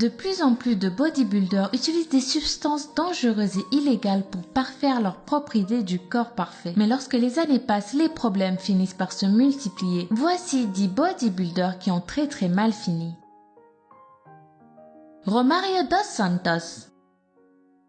De plus en plus de bodybuilders utilisent des substances dangereuses et illégales pour parfaire leur propre idée du corps parfait. Mais lorsque les années passent, les problèmes finissent par se multiplier. Voici 10 bodybuilders qui ont très mal fini. Romario dos Santos.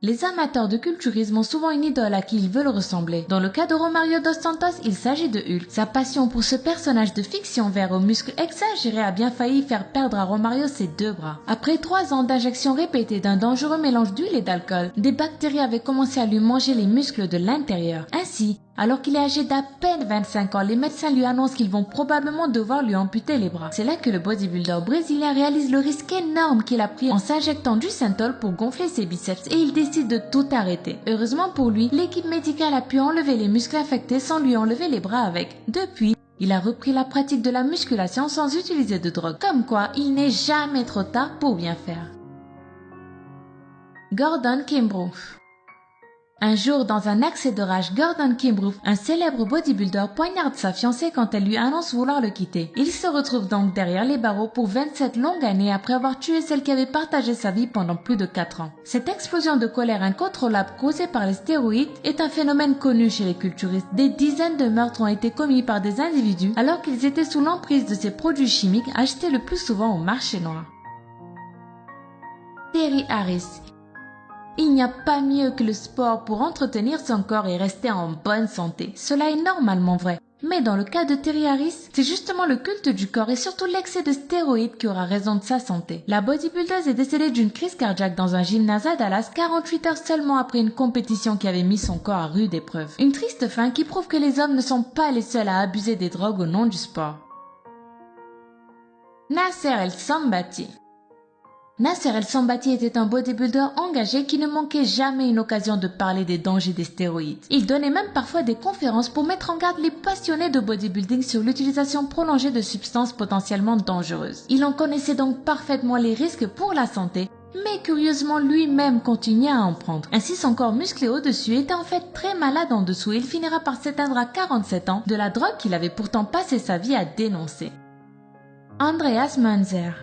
Les amateurs de culturisme ont souvent une idole à qui ils veulent ressembler. Dans le cas de Romario dos Santos, il s'agit de Hulk. Sa passion pour ce personnage de fiction vert aux muscles exagérés a bien failli faire perdre à Romario ses 2 bras. Après 3 ans d'injections répétées d'un dangereux mélange d'huile et d'alcool, des bactéries avaient commencé à lui manger les muscles de l'intérieur. Ainsi, alors qu'il est âgé d'à peine 25 ans, les médecins lui annoncent qu'ils vont probablement devoir lui amputer les bras. C'est là que le bodybuilder brésilien réalise le risque énorme qu'il a pris en s'injectant du Synthol pour gonfler ses biceps et il décide de tout arrêter. Heureusement pour lui, l'équipe médicale a pu enlever les muscles affectés sans lui enlever les bras avec. Depuis, il a repris la pratique de la musculation sans utiliser de drogue. Comme quoi, il n'est jamais trop tard pour bien faire. Gordon Kimbrough. Un jour, dans un accès de rage, Gordon Kimbrough, un célèbre bodybuilder, poignarde sa fiancée quand elle lui annonce vouloir le quitter. Il se retrouve donc derrière les barreaux pour 27 longues années après avoir tué celle qui avait partagé sa vie pendant plus de 4 ans. Cette explosion de colère incontrôlable causée par les stéroïdes est un phénomène connu chez les culturistes. Des dizaines de meurtres ont été commis par des individus alors qu'ils étaient sous l'emprise de ces produits chimiques achetés le plus souvent au marché noir. Terry Harris. Il n'y a pas mieux que le sport pour entretenir son corps et rester en bonne santé. Cela est normalement vrai. Mais dans le cas de Terry Harris, c'est justement le culte du corps et surtout l'excès de stéroïdes qui aura raison de sa santé. La bodybuildeuse est décédée d'une crise cardiaque dans un gymnase à Dallas 48 heures seulement après une compétition qui avait mis son corps à rude épreuve. Une triste fin qui prouve que les hommes ne sont pas les seuls à abuser des drogues au nom du sport. Nasser El Sambati. Nasser El Sambati était un bodybuilder engagé qui ne manquait jamais une occasion de parler des dangers des stéroïdes. Il donnait même parfois des conférences pour mettre en garde les passionnés de bodybuilding sur l'utilisation prolongée de substances potentiellement dangereuses. Il en connaissait donc parfaitement les risques pour la santé, mais curieusement lui-même continuait à en prendre. Ainsi son corps musclé au-dessus était en fait très malade en dessous et il finira par s'éteindre à 47 ans de la drogue qu'il avait pourtant passé sa vie à dénoncer. Andreas Munzer.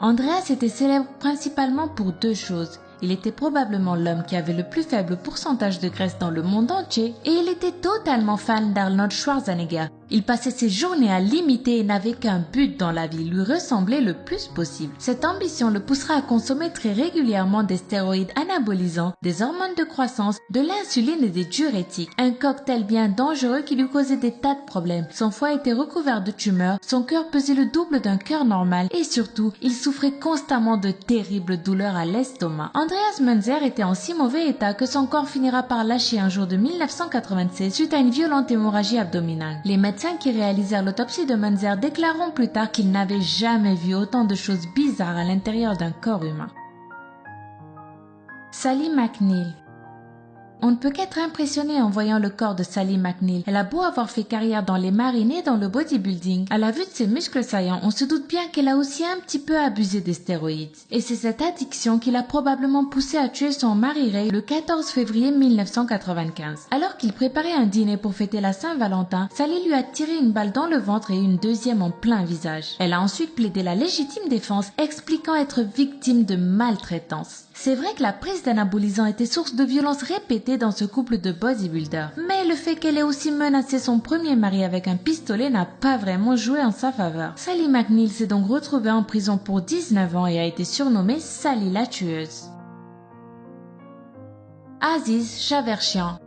Andreas était célèbre principalement pour 2 choses. Il était probablement l'homme qui avait le plus faible pourcentage de graisse dans le monde entier et il était totalement fan d'Arnold Schwarzenegger. Il passait ses journées à l'imiter et n'avait qu'un but dans la vie, lui ressembler le plus possible. Cette ambition le poussera à consommer très régulièrement des stéroïdes anabolisants, des hormones de croissance, de l'insuline et des diurétiques. Un cocktail bien dangereux qui lui causait des tas de problèmes. Son foie était recouvert de tumeurs, son cœur pesait le double d'un cœur normal et surtout, il souffrait constamment de terribles douleurs à l'estomac. Andreas Munzer était en si mauvais état que son corps finira par lâcher un jour de 1996 suite à une violente hémorragie abdominale. Les médecins qui réalisèrent l'autopsie de Munzer déclareront plus tard qu'ils n'avaient jamais vu autant de choses bizarres à l'intérieur d'un corps humain. Sally McNeil. On ne peut qu'être impressionné en voyant le corps de Sally McNeil. Elle a beau avoir fait carrière dans les marines et dans le bodybuilding, à la vue de ses muscles saillants, on se doute bien qu'elle a aussi un petit peu abusé des stéroïdes. Et c'est cette addiction qui l'a probablement poussée à tuer son mari Ray le 14 février 1995. Alors qu'il préparait un dîner pour fêter la Saint-Valentin, Sally lui a tiré une balle dans le ventre et une deuxième en plein visage. Elle a ensuite plaidé la légitime défense, expliquant être victime de maltraitance. C'est vrai que la prise d'anabolisants était source de violences répétées dans ce couple de bodybuilders. Mais le fait qu'elle ait aussi menacé son premier mari avec un pistolet n'a pas vraiment joué en sa faveur. Sally McNeil s'est donc retrouvée en prison pour 19 ans et a été surnommée Sally la tueuse. Aziz Shavershian.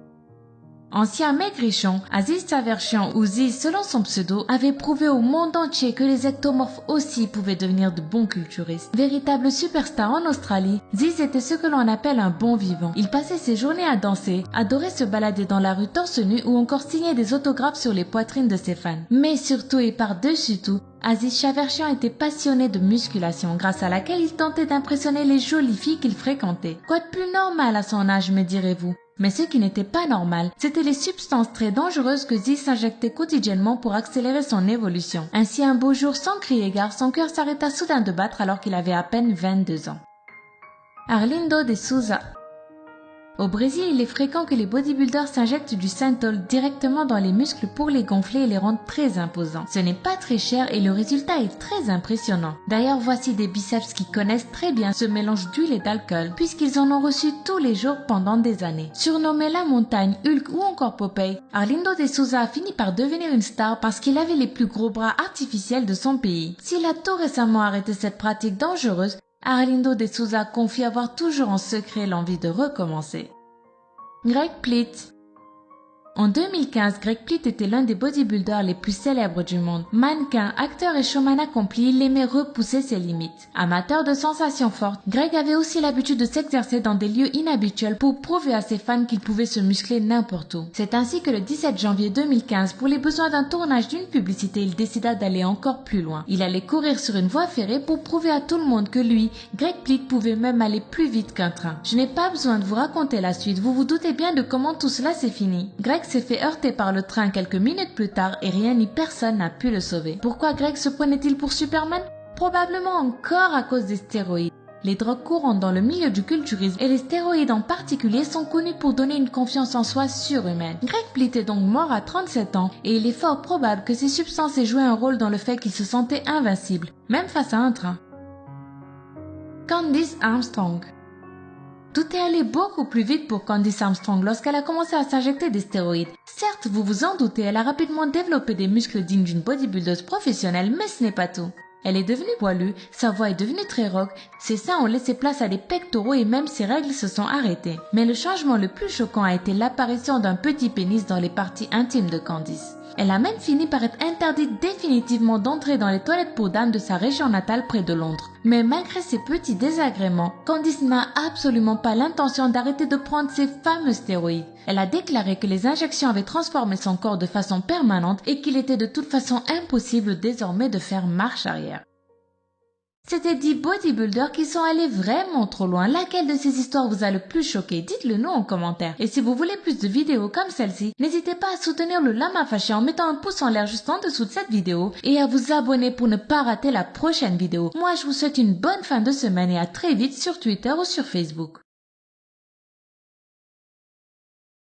Ancien maigrichon, Aziz Shavershian ou Ziz selon son pseudo, avait prouvé au monde entier que les ectomorphes aussi pouvaient devenir de bons culturistes. Véritable superstar en Australie, Ziz était ce que l'on appelle un bon vivant. Il passait ses journées à danser, adorait se balader dans la rue torse nu ou encore signer des autographes sur les poitrines de ses fans. Mais surtout et par-dessus tout, Aziz Shavershian était passionné de musculation, grâce à laquelle il tentait d'impressionner les jolies filles qu'il fréquentait. Quoi de plus normal à son âge, me direz-vous? Mais ce qui n'était pas normal, c'étaient les substances très dangereuses que Ziz s'injectait quotidiennement pour accélérer son évolution. Ainsi, un beau jour, sans crier gare, son cœur s'arrêta soudain de battre alors qu'il avait à peine 22 ans. Arlindo de Souza. Au Brésil, il est fréquent que les bodybuilders s'injectent du synthol directement dans les muscles pour les gonfler et les rendre très imposants. Ce n'est pas très cher et le résultat est très impressionnant. D'ailleurs, voici des biceps qui connaissent très bien ce mélange d'huile et d'alcool, puisqu'ils en ont reçu tous les jours pendant des années. Surnommé La Montagne, Hulk ou encore Popeye, Arlindo de Souza a fini par devenir une star parce qu'il avait les plus gros bras artificiels de son pays. S'il a tout récemment arrêté cette pratique dangereuse, Arlindo de Souza confie avoir toujours en secret l'envie de recommencer. Greg Plitt. En 2015, Greg Plitt était l'un des bodybuilders les plus célèbres du monde. Mannequin, acteur et showman accompli, il aimait repousser ses limites. Amateur de sensations fortes, Greg avait aussi l'habitude de s'exercer dans des lieux inhabituels pour prouver à ses fans qu'il pouvait se muscler n'importe où. C'est ainsi que le 17 janvier 2015, pour les besoins d'un tournage d'une publicité, il décida d'aller encore plus loin. Il allait courir sur une voie ferrée pour prouver à tout le monde que lui, Greg Plitt, pouvait même aller plus vite qu'un train. Je n'ai pas besoin de vous raconter la suite, vous vous doutez bien de comment tout cela s'est fini. Greg s'est fait heurter par le train quelques minutes plus tard et rien ni personne n'a pu le sauver. Pourquoi Greg se prenait-il pour Superman? Probablement encore à cause des stéroïdes. Les drogues courantes dans le milieu du culturisme et les stéroïdes en particulier sont connus pour donner une confiance en soi surhumaine. Greg Plitt est donc mort à 37 ans et il est fort probable que ces substances aient joué un rôle dans le fait qu'il se sentait invincible, même face à un train. Candice Armstrong. Tout est allé beaucoup plus vite pour Candice Armstrong lorsqu'elle a commencé à s'injecter des stéroïdes. Certes, vous vous en doutez, elle a rapidement développé des muscles dignes d'une bodybuildeuse professionnelle, mais ce n'est pas tout. Elle est devenue poilue, sa voix est devenue très rock, ses seins ont laissé place à des pectoraux et même ses règles se sont arrêtées. Mais le changement le plus choquant a été l'apparition d'un petit pénis dans les parties intimes de Candice. Elle a même fini par être interdite définitivement d'entrer dans les toilettes pour dames de sa région natale près de Londres. Mais malgré ces petits désagréments, Candice n'a absolument pas l'intention d'arrêter de prendre ces fameux stéroïdes. Elle a déclaré que les injections avaient transformé son corps de façon permanente et qu'il était de toute façon impossible désormais de faire marche arrière. C'était 10 bodybuilders qui sont allés vraiment trop loin. Laquelle de ces histoires vous a le plus choqué? Dites-le nous en commentaire. Et si vous voulez plus de vidéos comme celle-ci, n'hésitez pas à soutenir le Lama Fâché en mettant un pouce en l'air juste en dessous de cette vidéo et à vous abonner pour ne pas rater la prochaine vidéo. Moi, je vous souhaite une bonne fin de semaine et à très vite sur Twitter ou sur Facebook.